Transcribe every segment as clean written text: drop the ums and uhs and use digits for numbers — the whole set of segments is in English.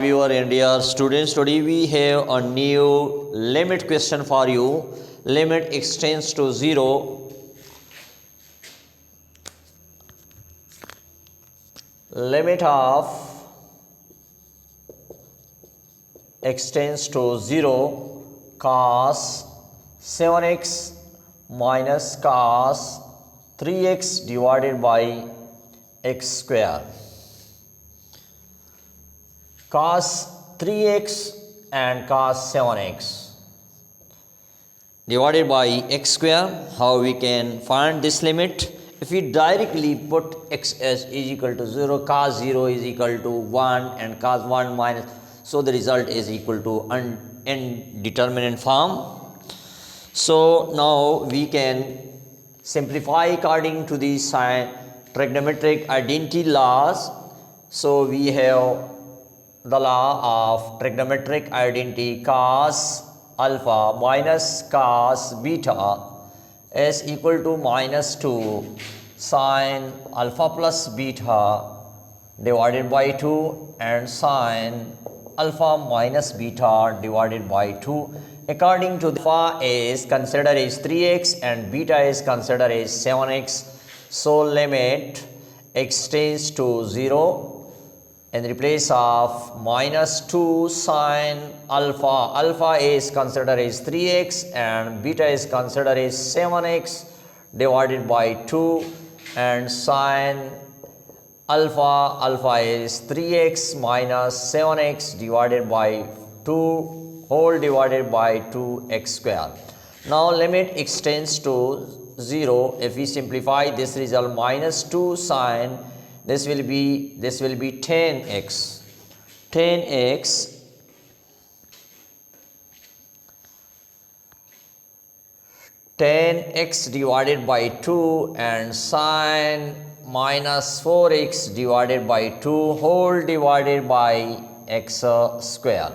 Viewer and dear students, today we have a new limit question for you. Limit extends to 0. Limit of extends to 0 cos 7x minus cos 3x divided by x square. Cos 3x and cos 7x divided by x square. How we can find this limit? If we directly put x as is equal to 0, cos 0 is equal to 1 and cos 1 minus, so the result is equal to indeterminate form. So now we can simplify according to the trigonometric identity laws. So we have the law of trigonometric identity cos alpha minus cos beta is equal to minus 2 sin alpha plus beta divided by 2 and sin alpha minus beta divided by 2. According to the alpha is considered as 3x and beta is considered as 7x. So limit extends to 0. In the place of minus 2 sin alpha, alpha is considered as 3x and beta is considered as 7x divided by 2 and sin alpha, alpha is 3x minus 7x divided by 2 whole divided by 2x square. Now limit extends to 0. If we simplify this result, minus 2 sin, this will be 10x. 10x divided by 2 and sin minus 4x divided by 2 whole divided by x square.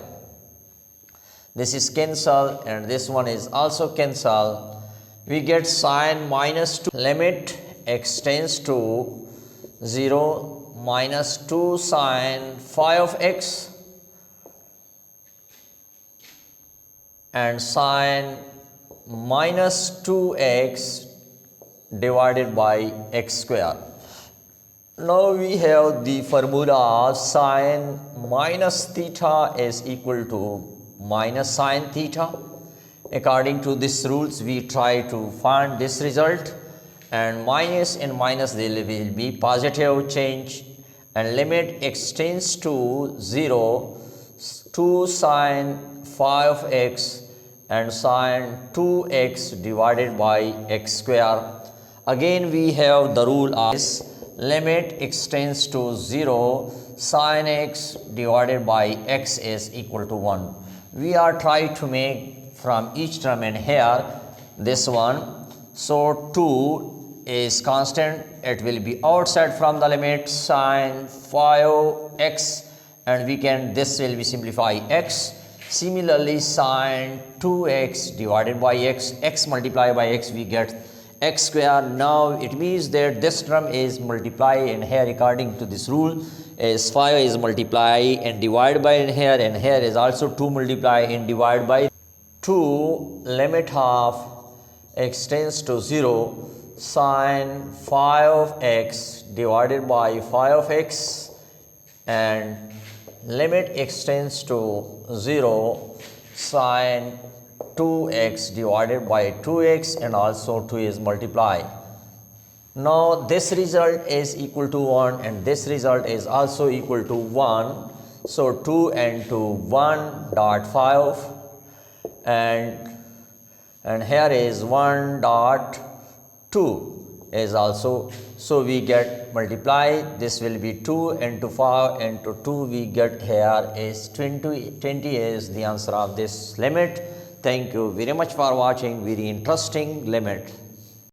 This is cancel and this one is also cancel. We get sin minus 2. Limit extends to 0 minus 2 sin 5x and sin minus 2x divided by x square. Now we have the formula sin minus theta is equal to minus sin theta. According to these rules, we try to find this result, and minus and minus they will be positive change, and limit extends to 0 2 sin 5x and sin 2x divided by x square. Again we have the rule of limit extends to 0 sin x divided by x is equal to 1. We are trying to make from each term and here this one. So 2 is constant, it will be outside from the limit sin 5x and we can, this will be simplify x. Similarly sin 2x divided by x, x multiplied by x, we get x square. Now it means that this term is multiplied and here according to this rule is 5 is multiply and divide by in here, and here is also 2 multiply and divide by 2. Limit of extends to 0 sin 5x divided by 5x and limit extends to 0 sin 2x divided by 2x and also 2 is multiplied. Now this result is equal to 1 and this result is also equal to 1. So 2 and 2 1.5 and here is 1.2 is also, so we get multiply, this will be 2 into 5 into 2, we get here is 20 is the answer of this limit. Thank you very much for watching. Very interesting limit.